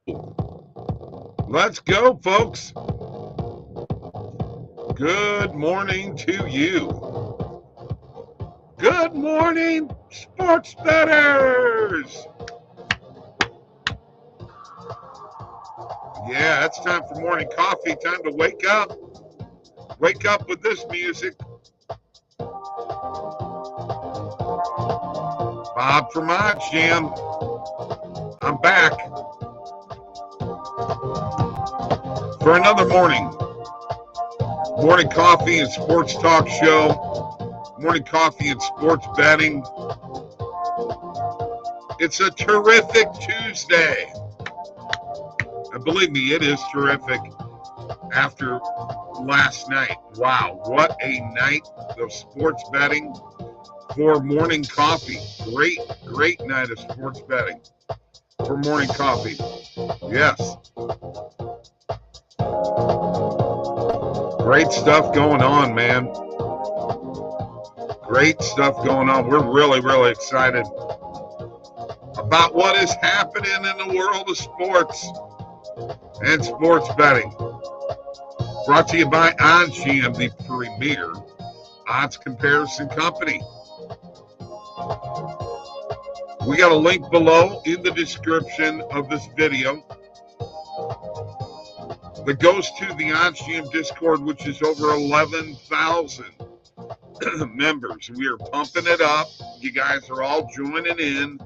Let's go, folks. Good morning to you. Good morning, sports bettors. Yeah, it's time for morning coffee. Time to wake up. Wake up with this music. Bob from oddsjam. I'm back for another morning coffee and sports talk show. Morning coffee and sports betting. It's a terrific Tuesday. And believe me, it is terrific after last night. Wow, what a night of sports betting for morning coffee. Great night of sports betting for morning coffee. Yes. Great stuff going on, man. Great stuff going on. We're really excited about what is happening in the world of sports and sports betting. Brought to you by oddsjam, the premier odds comparison company. We got a link below in the description of this video that goes to the oddsjam Discord, which is over 11,000 members. We are pumping it up. You guys are all joining in.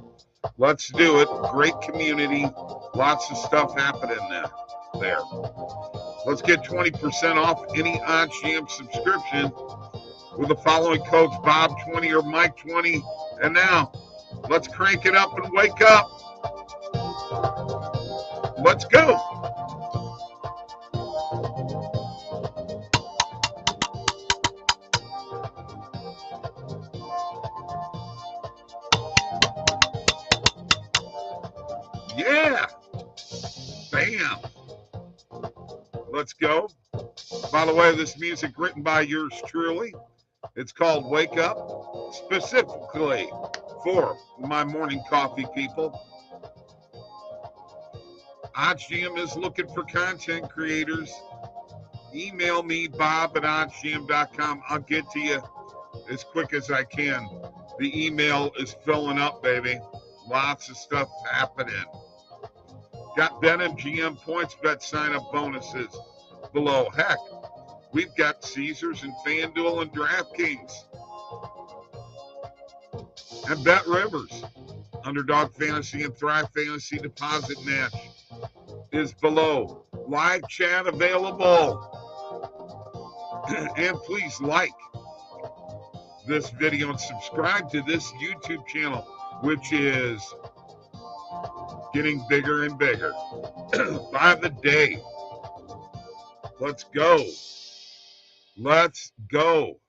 Let's do it. Great community. Lots of stuff happening there. Let's get 20% off any oddsjam subscription with the following codes: Bob20 or Mike20. And now, let's crank it up and wake up. Let's go. Yeah. Bam. Let's go. By the way, this music written by yours truly. It's called Wake Up, specifically for my morning coffee people. oddsjam is looking for content creators. Email me, bob@oddsjam.com. I'll get to you as quick as I can. The email is filling up, baby. Lots of stuff happening. Got BetMGM points bet sign-up bonuses below. Heck, we've got Caesars and FanDuel and DraftKings. And Bet Rivers. Underdog Fantasy and Thrive Fantasy deposit match is below. Live chat available. And please like this video and subscribe to this YouTube channel, which is getting bigger and bigger by the day. Let's go. Let's go.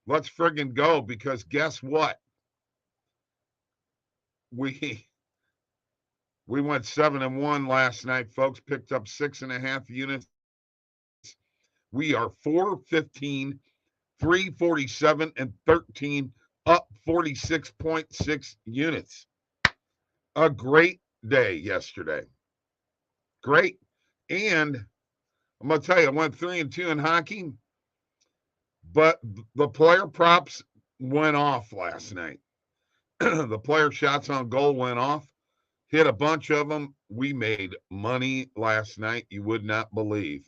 Let's friggin' go, because guess what? We went 7-1 last night, folks. Picked up 6.5 units. We are 415, 347, and 13, up 46.6 units. A great day yesterday. Great. And I'm going to tell you, I went 3-2 in hockey, but the player props went off last night. The player shots on goal went off. Hit a bunch of them. We made money last night. You would not believe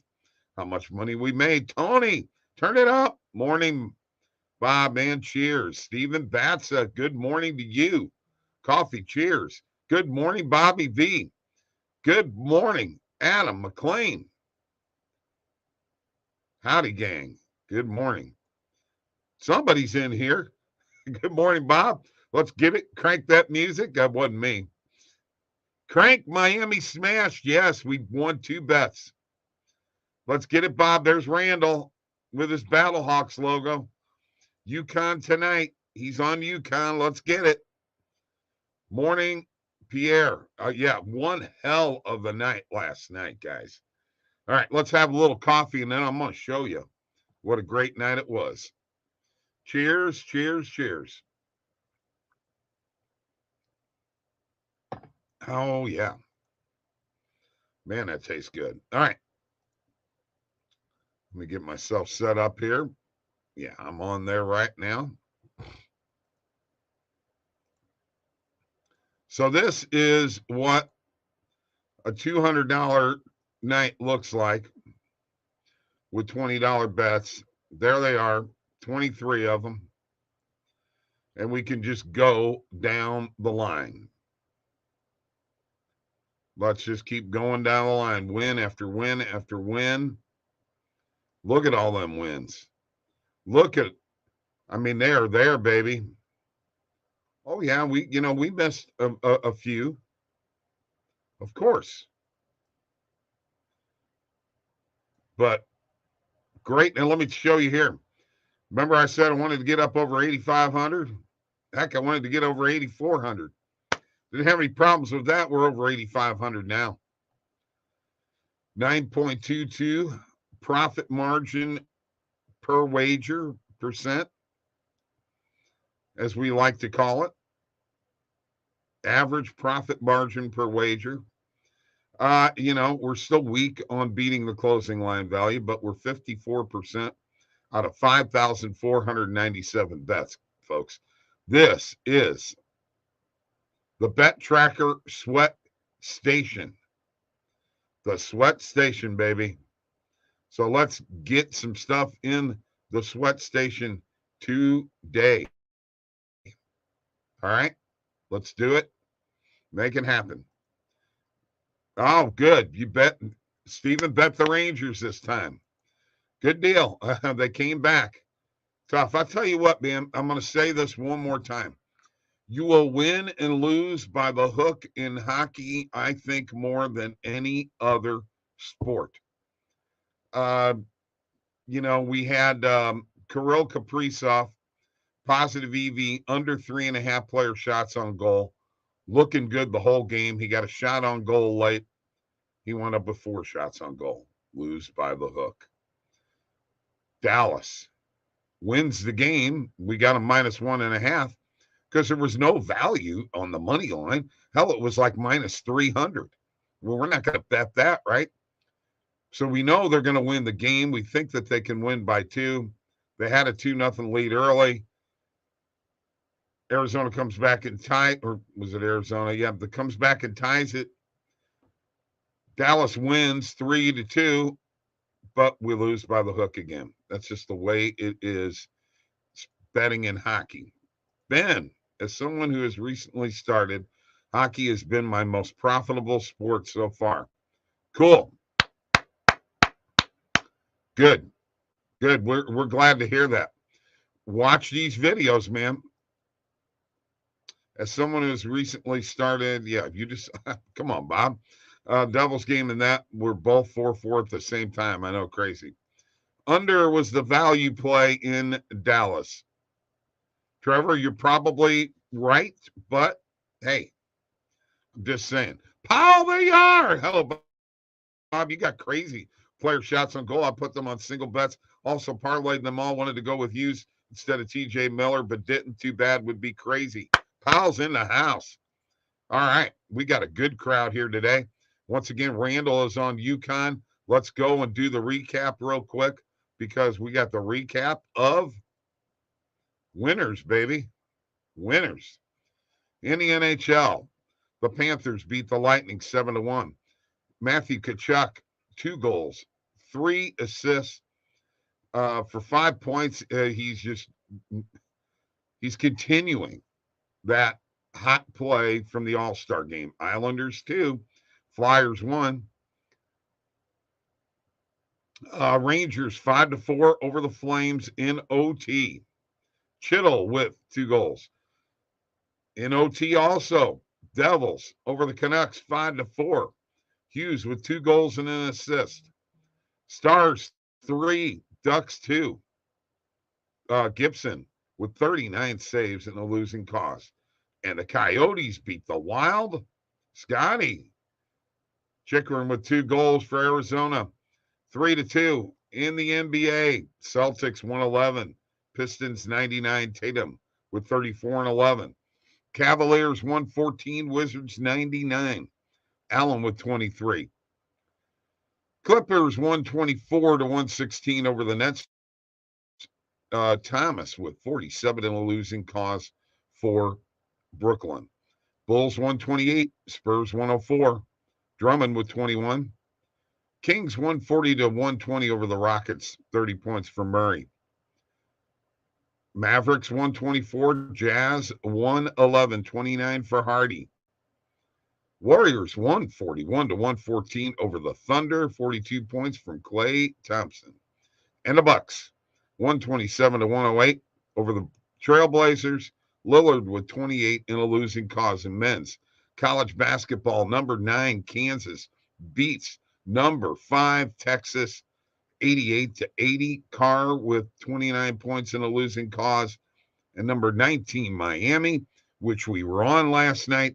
how much money we made. Tony, turn it up. Morning, Bob, man. Cheers. Stephen Batsa, good morning to you. Coffee, cheers. Good morning, Bobby V. Good morning, Adam McLean. Howdy, gang. Good morning. Somebody's in here. Good morning, Bob. Let's get it. Crank that music. That wasn't me. Crank Miami smashed. Yes, we won 2 bets. Let's get it, Bob. There's Randall with his Battlehawks logo. UConn tonight. He's on UConn. Let's get it. Morning, Pierre. Yeah, one hell of a night last night, guys. All right, let's have a little coffee, and then I'm going to show you what a great night it was. Cheers, cheers, cheers. Oh, yeah. Man, that tastes good. All right. Let me get myself set up here. Yeah, I'm on there right now. So this is what a $200 night looks like with $20 bets. There they are, 23 of them. And we can just go down the line. Let's just keep going down the line, win after win after win. Look at all them wins. Look at, I mean, they are there, baby. Oh yeah, we missed a few, of course, but great. And let me show you here. Remember, I said I wanted to get up over 8,500. Heck, I wanted to get over 8,400. Didn't have any problems with that. We're over 8,500 now. 9.22 profit margin per wager percent, as we like to call it. Average profit margin per wager. We're still weak on beating the closing line value, but we're 54% out of 5,497 bets, folks. This is the Bet Tracker Sweat Station. The Sweat Station, baby. So let's get some stuff in the Sweat Station today. All right, let's do it. Make it happen. Oh, good. You bet. Steven bet the Rangers this time. Good deal. They came back. Tough. I'll tell you what, man, I'm going to say this one more time. You will win and lose by the hook in hockey, I think, more than any other sport. We had Kirill Kaprizov, positive EV, under 3.5 player shots on goal, looking good the whole game. He got a shot on goal late. He went up with 4 shots on goal. Lose by the hook. Dallas wins the game. We got a -1.5 because there was no value on the money line. Hell, it was like -300. Well, we're not going to bet that, right? So we know they're going to win the game. We think that they can win by 2. They had a 2-0 lead early. Arizona comes back and ties, or was it Arizona? Yeah, that comes back and ties it. Dallas wins 3-2, but we lose by the hook again. That's just the way it is betting in hockey. Ben, as someone who has recently started, hockey has been my most profitable sport so far. Cool. Good. Good. We're glad to hear that. Watch these videos, man. As someone who's recently started, yeah, you just come on, Bob. Devils game and that were both 4-4 at the same time. I know, crazy. Under was the value play in Dallas. Trevor, you're probably right, but hey, I'm just saying. Paul, there you are. Hello, Bob. You got crazy player shots on goal. I put them on single bets. Also parlayed them all. Wanted to go with Hughes instead of TJ Miller, but didn't. Too bad. Would be crazy. Paul's in the house. All right. We got a good crowd here today. Once again, Randall is on UConn. Let's go and do the recap real quick because we got the recap of winners, baby. Winners. In the NHL, the Panthers beat the Lightning 7-1. Matthew Tkachuk, 2 goals, 3 assists for 5 points. He's continuing that hot play from the All-Star game. Islanders 2, Flyers 1. Rangers 5-4 over the Flames in OT. Chittle with 2 goals. In OT also, Devils over the Canucks 5-4. Hughes with 2 goals and an assist. Stars 3, Ducks 2. Gibson with 39 saves in a losing cause. And the Coyotes beat the Wild. Scotty Chikrin with 2 goals for Arizona. 3-2 in the NBA. Celtics 111. Pistons 99. Tatum with 34 and 11. Cavaliers 114. Wizards 99. Allen with 23. Clippers 124 to 116 over the Nets. Thomas with 47 in a losing cause for Brooklyn. Bulls 128, Spurs 104. Drummond with 21. Kings 140 to 120 over the Rockets, 30 points for Murray. Mavericks 124, Jazz 111, 29 for Hardy. Warriors 141 to 114 over the Thunder, 42 points from Klay Thompson. And the Bucks 127 to 108 over the Trailblazers. Lillard with 28 in a losing cause in men's. College basketball, number 9 Kansas beats number 5 Texas 88 to 80. Carr with 29 points in a losing cause. And number 19 Miami, which we were on last night,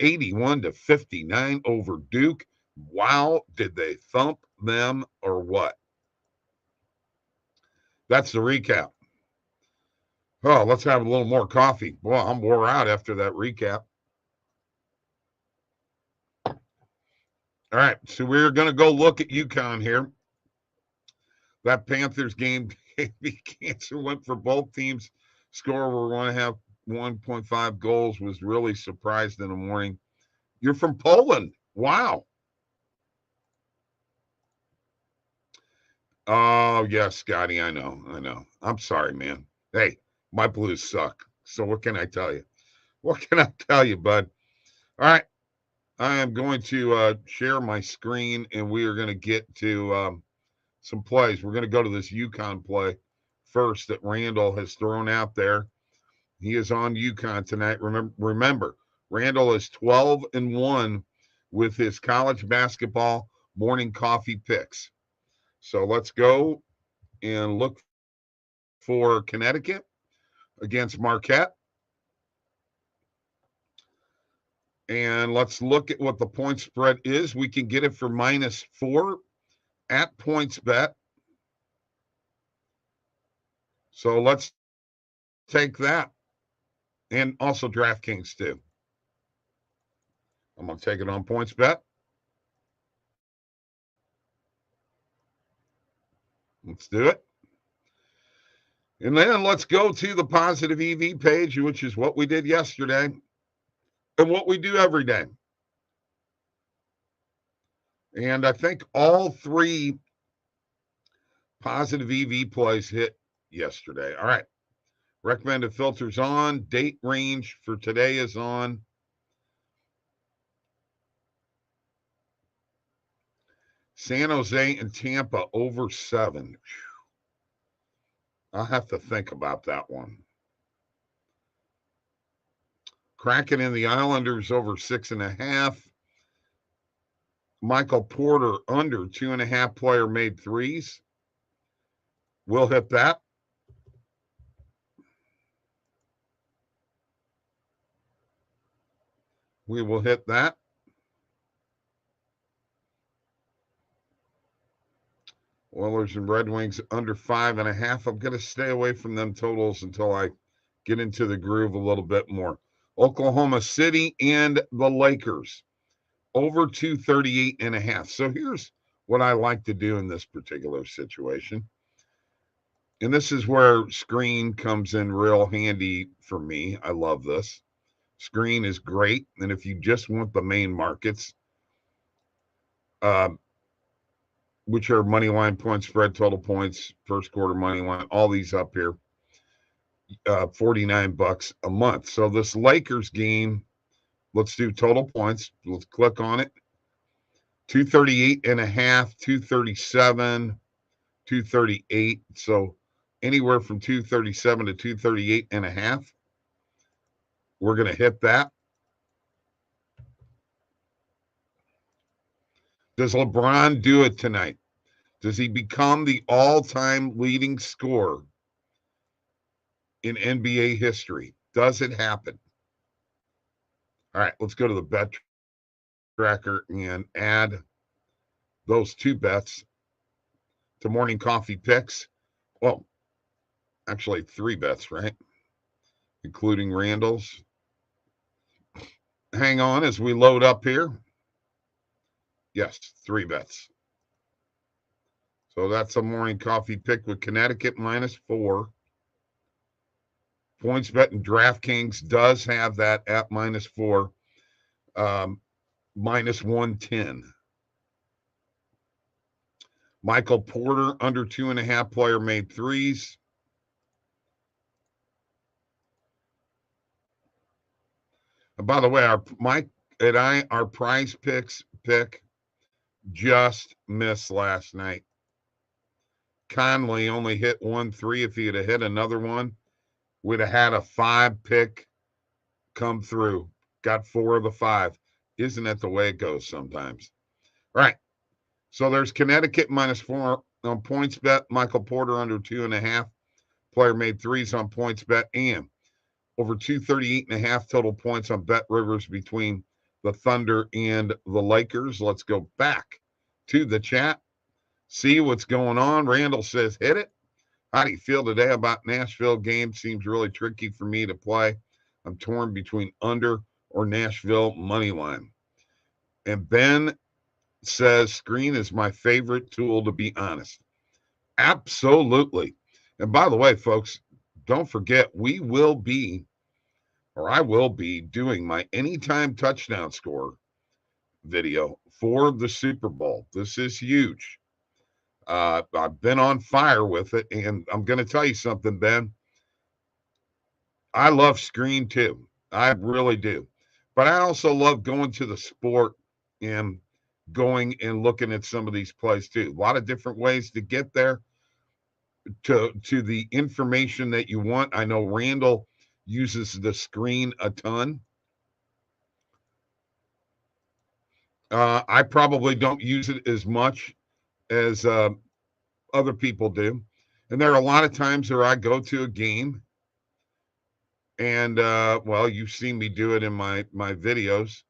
81 to 59 over Duke. Wow, did they thump them or what? That's the recap. Oh, let's have a little more coffee. Boy, I'm wore out after that recap. All right, so we're going to go look at UConn here. That Panthers game, cancer went for both teams. Score over 1.5 goals. Was really surprised in the morning. You're from Poland. Wow. Oh, yes, Scotty, I know. I'm sorry, man. Hey, my Blues suck. So what can I tell you? What can I tell you, bud? All right. I am going to share my screen, and we are going to get to some plays. We're going to go to this UConn play first that Randall has thrown out there. He is on UConn tonight. Remember, Randall is 12-1 with his college basketball morning coffee picks. So let's go and look for Connecticut against Marquette. And let's look at what the point spread is. We can get it for -4 at PointsBet. So let's take that. And also DraftKings too. I'm going to take it on PointsBet. Let's do it. And then let's go to the positive EV page, which is what we did yesterday and what we do every day. And I think all 3 positive EV plays hit yesterday. All right. Recommended filters on. Date range for today is on. San Jose and Tampa over 7. I'll have to think about that one. Kraken and the Islanders over 6.5. Michael Porter under 2.5 player made threes. We'll hit that. We will hit that. Oilers and Red Wings under 5.5. I'm going to stay away from them totals until I get into the groove a little bit more. Oklahoma City and the Lakers over 238.5. So here's what I like to do in this particular situation. And this is where Screen comes in real handy for me. I love this. Screen is great. And if you just want the main markets, which are money line points, spread, total points, first quarter money line, all these up here, $49 a month. So this Lakers game, let's do total points. Let's click on it. 238.5, 237, 238. So anywhere from 237 to 238.5. We're going to hit that. Does LeBron do it tonight? Does he become the all-time leading scorer in NBA history? Does it happen? All right, let's go to the bet tracker and add those 2 bets to morning coffee picks. Well, actually 3 bets, right? Including Randall's. Hang on as we load up here. Yes, 3 bets. So that's a morning coffee pick with Connecticut -4. PointsBet and DraftKings does have that at -4, -110. Michael Porter under 2.5 player made threes. And by the way, our prize picks pick just missed last night. Conley only hit 1-3. If he had hit another one, we'd have had a 5 pick come through. Got 4 of the 5. Isn't that the way it goes sometimes? All right. So there's Connecticut -4 on PointsBet. Michael Porter under 2.5. Player made threes on PointsBet, and over 238.5 total points on Bet Rivers between the Thunder and the Lakers. Let's go back to the chat. See what's going on. Randall says, hit it. How do you feel today about Nashville game? Seems really tricky for me to play. I'm torn between under or Nashville money line. And Ben says, screen is my favorite tool, to be honest. Absolutely. And by the way, folks, don't forget, I will be doing my anytime touchdown score video for the Super Bowl. This is huge. I've been on fire with it, and I'm going to tell you something, Ben. I love screen too. I really do. But I also love going to the sport and going and looking at some of these plays too. A lot of different ways to get there to the information that you want. I know Randall uses the screen a ton. I probably don't use it as much as other people do. And there are a lot of times where I go to a game and, well, you've seen me do it in my videos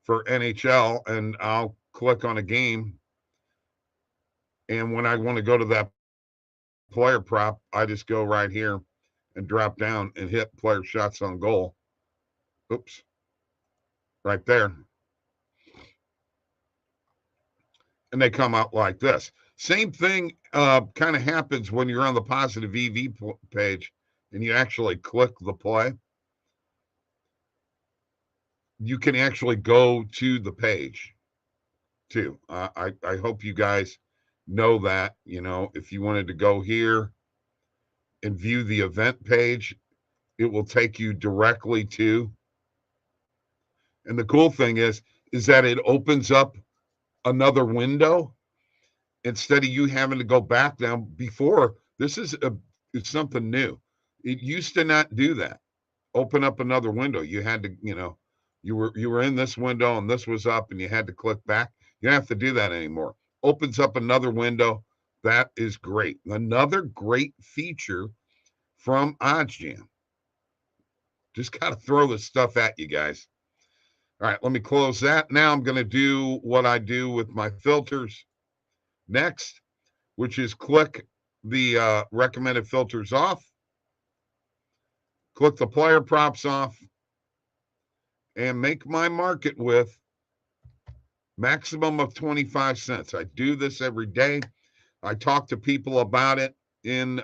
for NHL, and I'll click on a game. And when I want to go to that player prop, I just go right here and drop down and hit player shots on goal. Oops. Right there. And they come out like this. Same thing kind of happens when you're on the positive EV page and you actually click the play. You can actually go to the page too. I hope you guys know that. You know, if you wanted to go here and view the event page, it will take you directly to. And the cool thing is that it opens up another window instead of you having to go back. Now, before, it's something new. It used to not do that. Open up another window. You had to, you were in this window and this was up and you had to click back. You don't have to do that anymore. Opens up another window. That is great. Another great feature from oddsjam. Just got to throw this stuff at you guys. All right, let me close that. Now I'm going to do what I do with my filters next, which is click the recommended filters off, click the player props off, and make my market with maximum of 25 cents. I do this every day. I talk to people about it in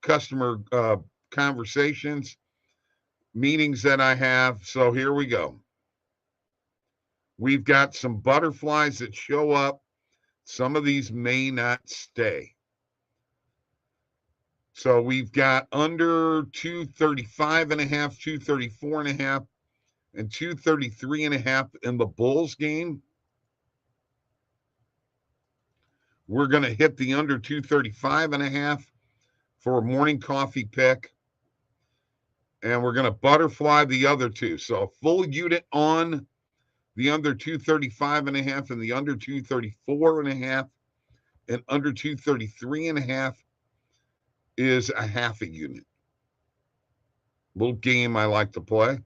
customer conversations, meetings that I have. So here we go. We've got some butterflies that show up. Some of these may not stay. So we've got under 235.5, 234.5, and 233.5 in the Bulls game. We're going to hit the under 235.5 for a morning coffee pick. And we're going to butterfly the other two. So a full unit on the under 235.5 and the under 234.5 and under 233.5 is a half a unit. Little game I like to play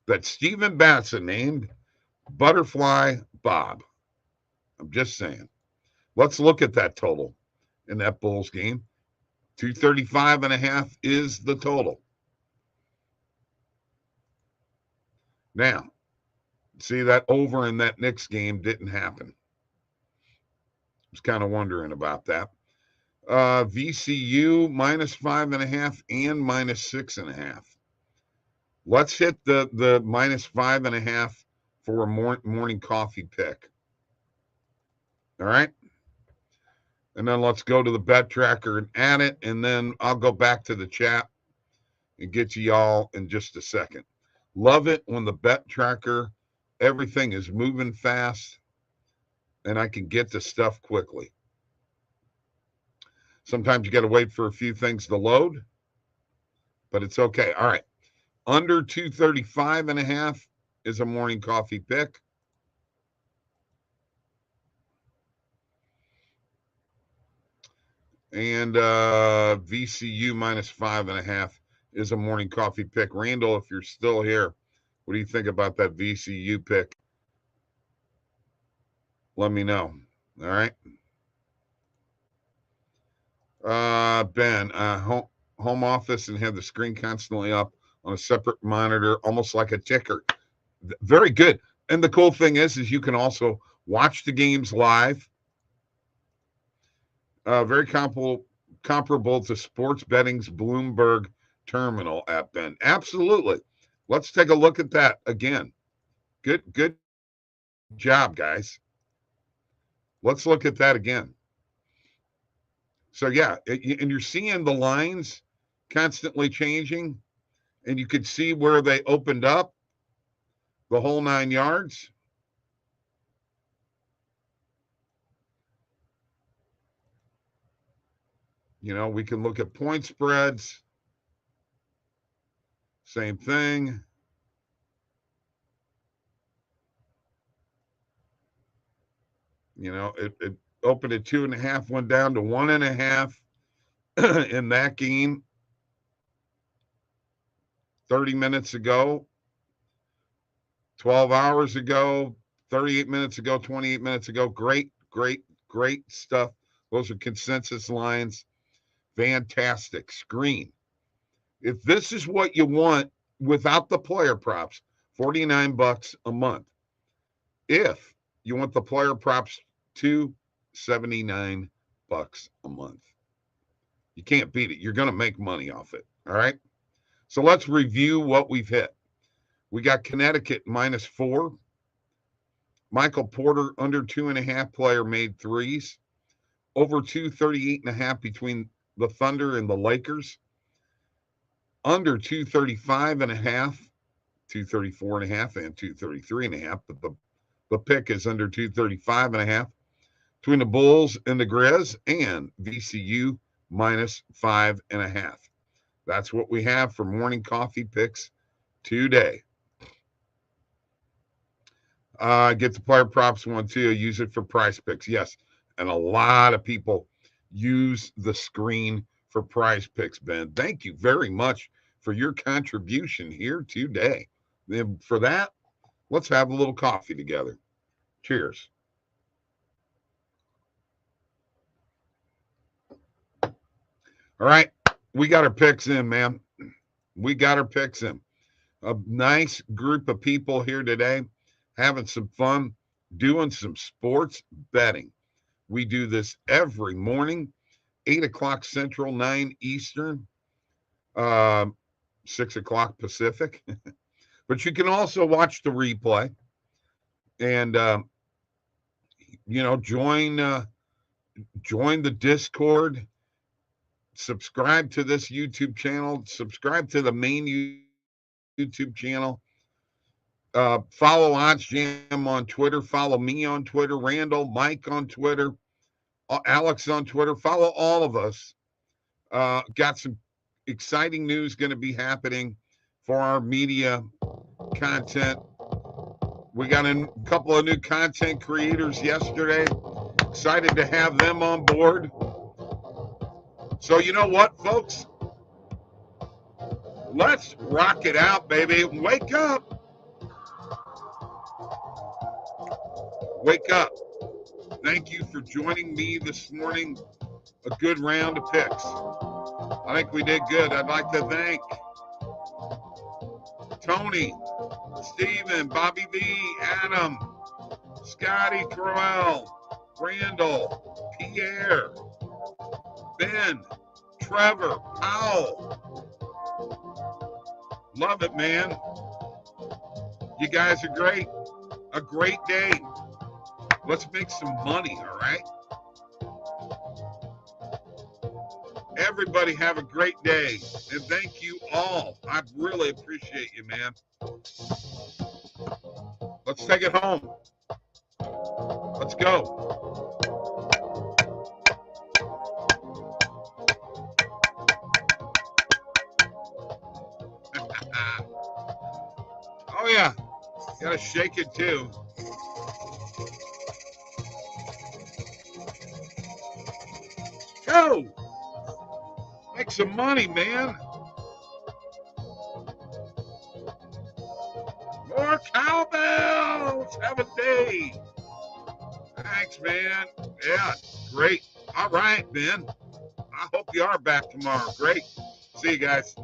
that Stephen Batson named Butterfly Bob. I'm just saying. Let's look at that total in that Bulls game. 235.5 is the total. Now, see that over in that Knicks game didn't happen. Was kind of wondering about that. VCU minus 5.5 and minus 6.5. Let's hit the minus 5.5 for a morning coffee pick. All right. And then let's go to the bet tracker and add it. And then I'll go back to the chat and get to y'all in just a second. Love it when the bet tracker, everything is moving fast and I can get to stuff quickly. Sometimes you got to wait for a few things to load, but it's okay. All right. Under 235.5 is a morning coffee pick. And VCU minus 5.5 is a morning coffee pick. Randall, if you're still here, what do you think about that VCU pick? Let me know. All right. Ben, home office and have the screen constantly up on a separate monitor, almost like a ticker. Very good. And the cool thing is you can also watch the games live. Very comparable to sports betting's Bloomberg terminal app, Ben. Absolutely. Let's take a look at that again. Good job, guys. Let's look at that again. So, yeah, and you're seeing the lines constantly changing, and you could see where they opened up the whole 9 yards. You know, we can look at point spreads. Same thing. You know, it opened at 2.5, went down to 1.5 in that game 30 minutes ago, 12 hours ago, 38 minutes ago, 28 minutes ago. Great stuff. Those are consensus lines. Fantastic. Screen. If this is what you want without the player props, $49 a month. If you want the player props, $279 a month. You can't beat it. You're going to make money off it. All right. So let's review what we've hit. We got Connecticut minus 4. Michael Porter under 2.5 player made threes. Over 238.5 between the Thunder and the Lakers. Under 235.5, 234.5, and 233.5. But the pick is under 235.5 between the Bulls and the Grizz, and VCU minus 5.5. That's what we have for morning coffee picks today. Get the player props one too. Use it for price picks. Yes. And a lot of people use the screen for price picks, Ben. Thank you very much for your contribution here today. And for that, let's have a little coffee together. Cheers. All right. We got our picks in, man. We got our picks in. A nice group of people here today having some fun, doing some sports betting. We do this every morning, 8 o'clock Central, 9 Eastern, 6 o'clock Pacific. But you can also watch the replay and, join the Discord, subscribe to this YouTube channel, subscribe to the main YouTube channel. Follow oddsjam on Twitter. Follow me on Twitter. Randall, Mike on Twitter. Alex on Twitter. Follow all of us. Got some exciting news going to be happening for our media content. We got a couple of new content creators yesterday. Excited to have them on board. So you know what, folks? Let's rock it out, baby. Wake up. Wake up. Thank you for joining me this morning. A good round of picks. I think we did good. I'd like to thank Tony, Steven, Bobby B, Adam, Scotty Crowell, Randall, Pierre, Ben, Trevor, Powell. Love it, man. You guys are great. A great day. Let's make some money, all right? Everybody have a great day. And thank you all. I really appreciate you, man. Let's take it home. Let's go. Oh, yeah. Gotta shake it, too. Go! Make some money, man. More cowbells. Have a day. Thanks, man. Yeah, great. All right, Ben. I hope you are back tomorrow. Great. See you guys.